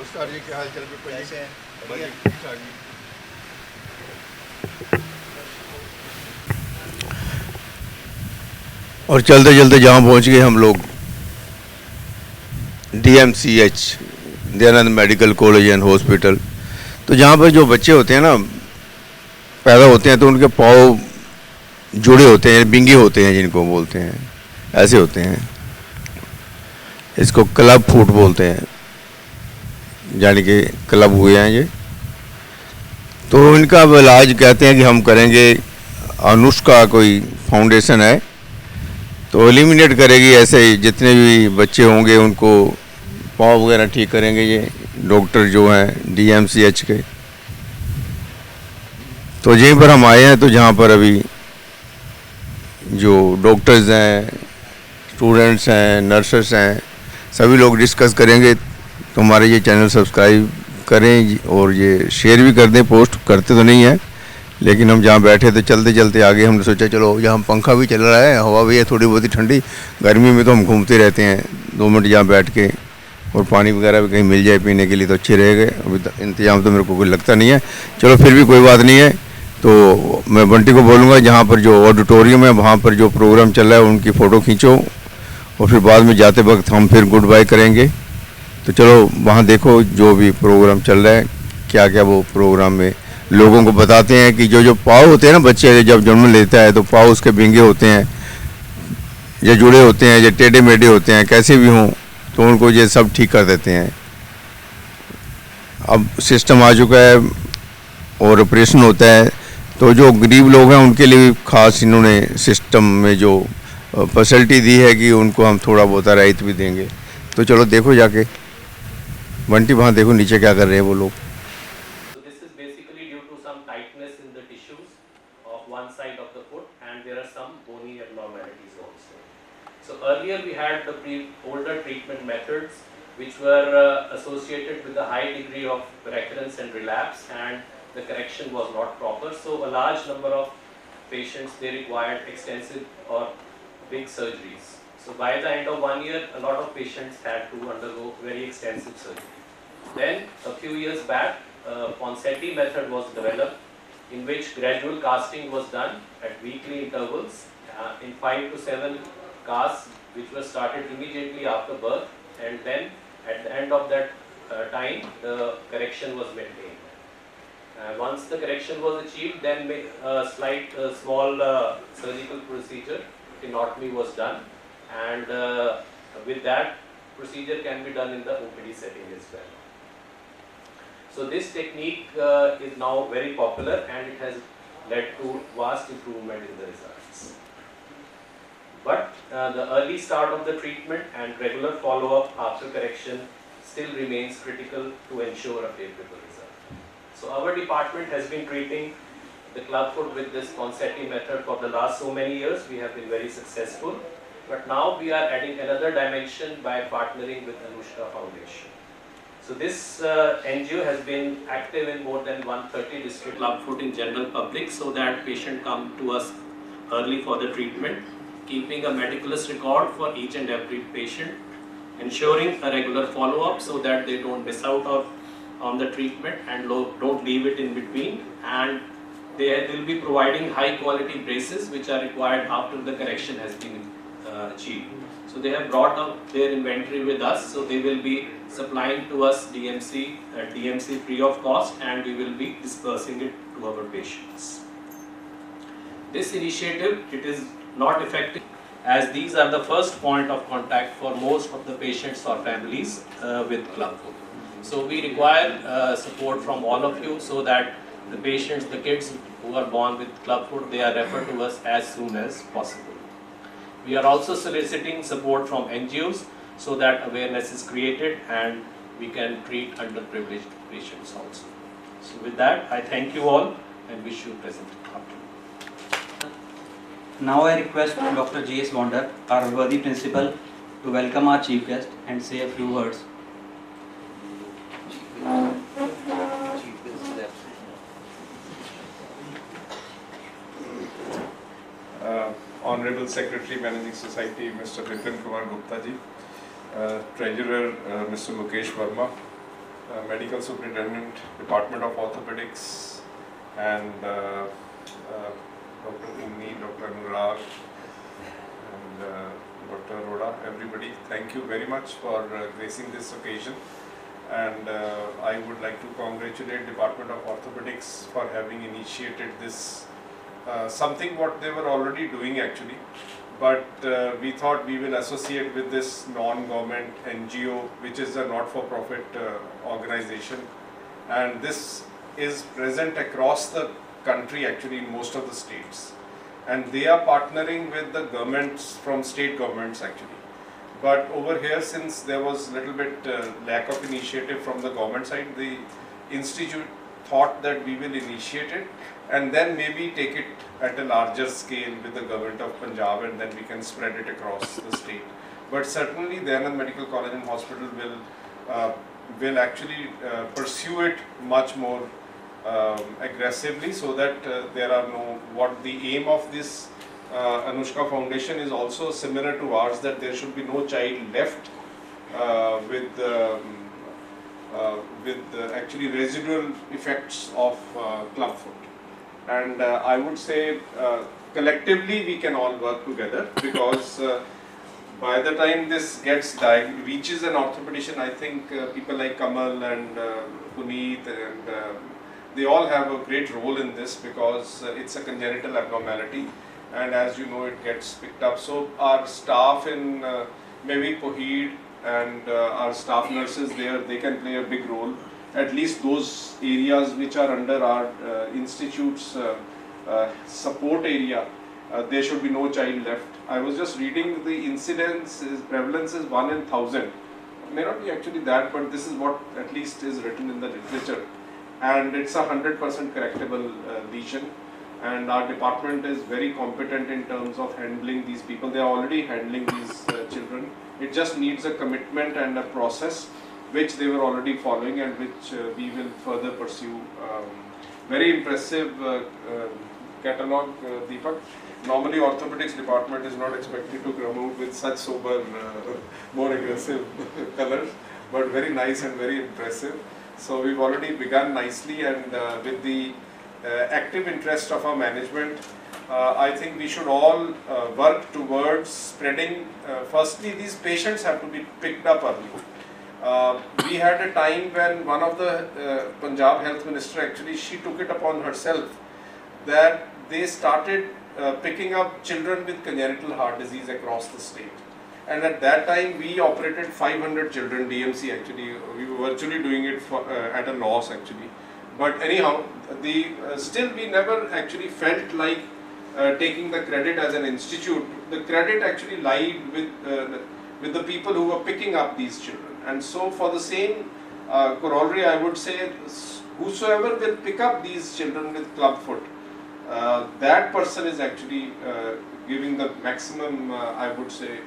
नमस्कार जी, क्या हाल चाल? कैसे हैं? बढ़िया। ठीक ठाक जी। और चलते चलते जहाँ पहुँच गए हम लोग, DMCH, Dayanand medical college and hospital. तो जहाँ पर जो बच्चे होते हैं ना, पैदा होते हैं तो उनके पाँव जुड़े होते हैं, बिंगे होते हैं जिनको बोलते हैं, ऐसे होते हैं। इसको क्लब फुट बोलते हैं, यानी कि क्लब हुए हैं ये। तो इनका अब इलाज कहते हैं कि हम करेंगे, अनुष्का कोई फाउंडेशन है तो एलिमिनेट करेगी ऐसे ही जितने भी बच्चे होंगे उनको पाँव वगैरह ठीक करेंगे ये डॉक्टर जो हैं DMCH के। तो यहीं पर हम आए हैं, तो जहाँ पर अभी जो डॉक्टर्स हैं, स्टूडेंट्स हैं, नर्सेस हैं, सभी लोग डिस्कस करेंगे। तो हमारे ये चैनल सब्सक्राइब करें और ये शेयर भी कर दें। पोस्ट करते तो नहीं हैं, लेकिन हम जहाँ बैठे थे चलते चलते आगे हमने सोचा चलो, यहाँ पंखा भी चल रहा है, हवा भी है थोड़ी बहुत ही ठंडी। गर्मी में तो हम घूमते रहते हैं, 2 मिनट यहाँ बैठ के, और पानी वगैरह भी कहीं मिल जाए पीने के लिए तो अच्छे रहेंगे। अभी इंतजाम तो मेरे को कोई लगता नहीं है, चलो फिर भी कोई बात नहीं है। तो मैं बंटी को बोलूँगा जहाँ पर जो ऑडिटोरियम है वहाँ पर जो प्रोग्राम चल रहा है उनकी फ़ोटो खींचो, और फिर बाद में जाते वक्त हम फिर गुड बाय करेंगे। तो चलो वहाँ देखो जो भी प्रोग्राम चल रहा है, क्या क्या वो प्रोग्राम में लोगों को बताते हैं कि जो जो पाँव होते हैं ना, बच्चे जब जन्म लेता है तो पाँव उसके बिंगे होते हैं, या जुड़े होते हैं, या टेढ़े मेढ़े होते हैं, कैसे भी हों, तो उनको ये सब ठीक कर देते हैं। अब सिस्टम आ चुका है और ऑपरेशन होता है, तो जो गरीब लोग हैं उनके लिए खास इन्होंने सिस्टम में जो फैसिलिटी दी है कि उनको हम थोड़ा बहुत राहत भी देंगे। तो चलो देखो जाके, बंटी वहाँ देखो नीचे क्या कर रहे हैं वो लोग। So this is basically due to some tightness in the tissues of one side of the foot, and there are some bony abnormalities also. So earlier we had the older treatment methods which were associated with a high degree of recurrence and relapse, and the correction was not proper. So a large number of patients, they required extensive or big surgeries. So by the end of 1 year, a lot of patients had to undergo very extensive surgery. Then a few years back, Ponseti method was developed, in which gradual casting was done at weekly intervals in 5 to 7 casts, which were started immediately after birth, and then at the end of that time, the correction was maintained. Once the correction was achieved, then a slight small surgical procedure, tenotomy, was done, and with that procedure can be done in the OPD setting as well. So this technique is now very popular, and it has led to vast improvement in the results. But the early start of the treatment and regular follow-up after correction still remains critical to ensure a favorable result. So our department has been treating the clubfoot with this Ponseti method for the last so many years. We have been very successful. But now we are adding another dimension by partnering with Anushka Foundation. So this NGO has been active in more than 130 district clubfoot in general public, so that patients come to us early for the treatment, keeping a meticulous record for each and every patient, ensuring a regular follow-up so that they don't miss out on the treatment and don't leave it in between, and they will be providing high quality braces which are required after the correction has been achieved. So they have brought up their inventory with us, so they will be supplying to us DMC free of cost, and we will be dispersing it to our patients. This initiative, it is not effective, as these are the first point of contact for most of the patients or families with clubfoot. So we require support from all of you, so that the patients, the kids who are born with clubfoot, they are referred to us as soon as possible. We are also soliciting support from NGOs so that awareness is created and we can treat underprivileged patients also. So with that, I thank you all and wish you a pleasant afternoon. Now I request Dr. G.S. Wonder, our worthy principal, to welcome our chief guest and say a few words. Honorable Secretary Managing Society Mr. Vipin Kumar Gupta ji, Treasurer Mr. Mukesh Verma, Medical Superintendent, Department of Orthopedics, and Dr. Ummi, Dr. Anurag, and Dr. Arora, everybody. Thank you very much for gracing this occasion. And I would like to congratulate Department of Orthopedics for having initiated this, something what they were already doing actually, but we thought we will associate with this non-government NGO, which is a not-for-profit organization, and this is present across the country actually in most of the states, and they are partnering with the governments from state governments actually. But over here, since there was little bit lack of initiative from the government side, the institute thought that we will initiate it and then maybe take it at a larger scale with the government of Punjab, and then we can spread it across the state. But certainly the Anand Medical College and Hospital will actually pursue it much more aggressively, so that there are no, what the aim of this Anushka Foundation is also similar to ours, that there should be no child left with actually residual effects of clubfoot. And I would say collectively we can all work together, because by the time this reaches an orthopedician, I think people like Kamal and Puneet and they all have a great role in this, because it's a congenital abnormality, and as you know, it gets picked up. So our staff in maybe Pohid and our staff nurses there, they can play a big role. At least those areas which are under our institute's support area, there should be no child left. I was just reading the incidence, prevalence is 1 in 1,000. It may not be actually that, but this is what at least is written in the literature. And it's a 100% correctable lesion. And our department is very competent in terms of handling these people. They are already handling these children. It just needs a commitment and a process which they were already following, and which we will further pursue. Very impressive catalog, Deepak. Normally orthopedics department is not expected to come out with such sober, more aggressive colors, but very nice and very impressive. So we've already begun nicely, and with the active interest of our management, I think we should all work towards spreading. Firstly, these patients have to be picked up early. We had a time when one of the Punjab Health Minister, actually she took it upon herself that they started picking up children with congenital heart disease across the state. And at that time we operated 500 children, DMC actually, we were virtually doing it for, at a loss actually. But anyhow, still we never actually felt like taking the credit as an institute. The credit actually lied with the people who were picking up these children. And so for the same corollary, I would say whosoever will pick up these children with clubfoot, that person is actually giving the maximum, I would say,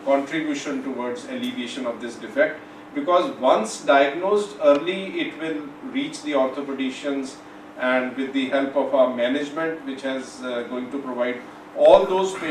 contribution towards alleviation of this defect. Because once diagnosed early, it will reach the orthopedicians, and with the help of our management, which is going to provide all those patients